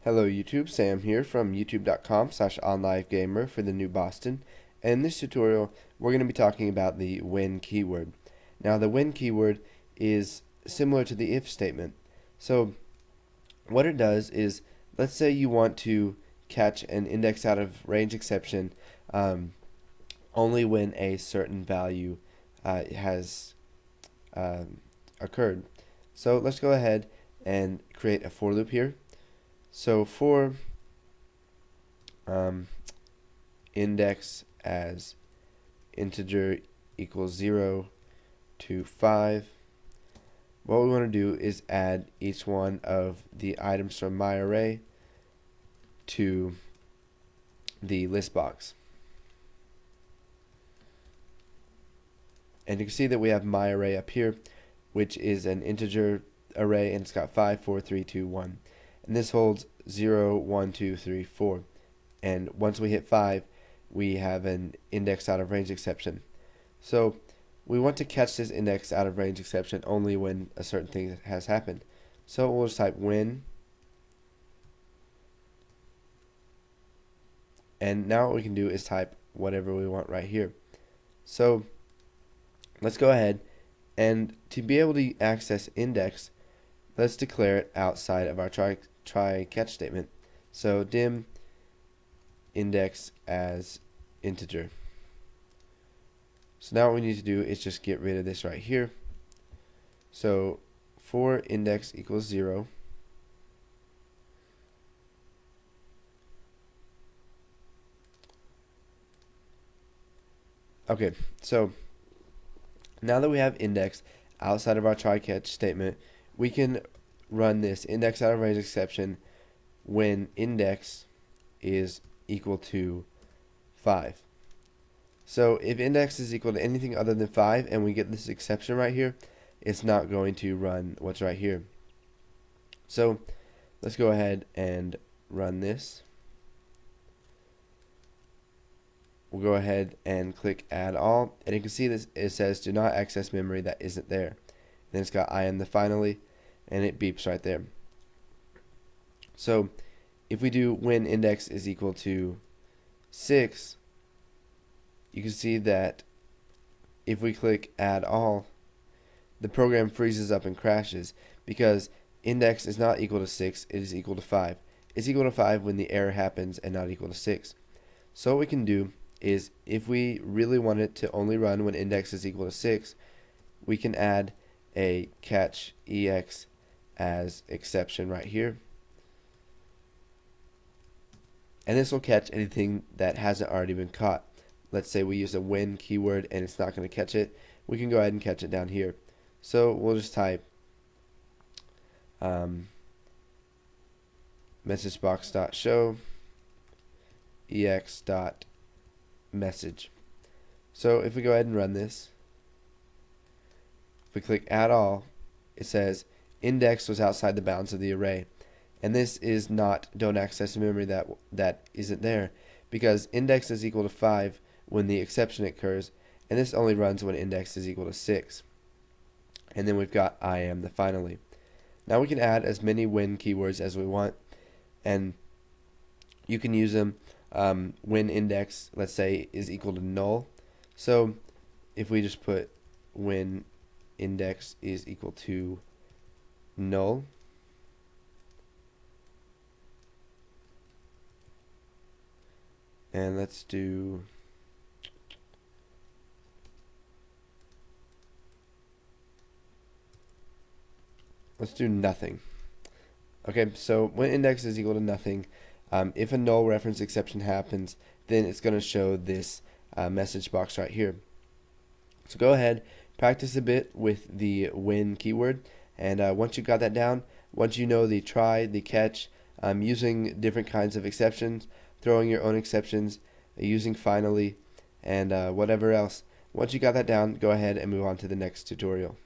Hello YouTube, Sam here from youtube.com/onlivegamer for the new Boston. And in this tutorial, we're going to be talking about the when keyword. Now the when keyword is similar to the if statement. So what it does is, let's say you want to catch an index out of range exception only when a certain value has occurred. So let's go ahead and create a for loop here. So for index as integer equals 0 to 5, what we want to do is add each one of the items from my array to the list box. And you can see that we have my array up here, which is an integer array, and it's got 5, 4, 3, 2, 1. And this holds 0, 1, 2, 3, 4. And once we hit 5, we have an index out of range exception. So we want to catch this index out of range exception only when a certain thing has happened. So we'll just type when. And now what we can do is type whatever we want right here. So let's go ahead, and to be able to access index, let's declare it outside of our try catch statement. So dim index as integer. So now what we need to do is just get rid of this right here. So for index equals 0, okay, so now that we have index outside of our try catch statement, we can run this index out of range exception when index is equal to 5. So if index is equal to anything other than 5 and we get this exception right here, it's not going to run what's right here. So let's go ahead and run this. We'll go ahead and click add all, and you can see this, it says do not access memory that isn't there. Then it's got I am the finally, and it beeps right there. So if we do when index is equal to 6, you can see that if we click add all, the program freezes up and crashes because index is not equal to 6, it is equal to 5. It's equal to 5 when the error happens and not equal to 6. So what we can do is, if we really want it to only run when index is equal to 6, we can add a catch ex as exception right here, and this will catch anything that hasn't already been caught. Let's say we use a when keyword and it's not going to catch it, we can go ahead and catch it down here. So we'll just type messagebox.show ex.message. So if we go ahead and run this, if we click add all, it says index was outside the bounds of the array. And this is not don't access memory that isn't there, because index is equal to 5 when the exception occurs, and this only runs when index is equal to 6. And then we've got I am the finally. Now we can add as many when keywords as we want, and you can use them when index, let's say, is equal to null. So if we just put when index is equal to null, and let's do nothing. Okay, so when index is equal to nothing, if a null reference exception happens, then it's going to show this message box right here. So go ahead, practice a bit with the when keyword, and once you got that down, once you know the try, the catch, using different kinds of exceptions, throwing your own exceptions, using finally, and whatever else, once you got that down, go ahead and move on to the next tutorial.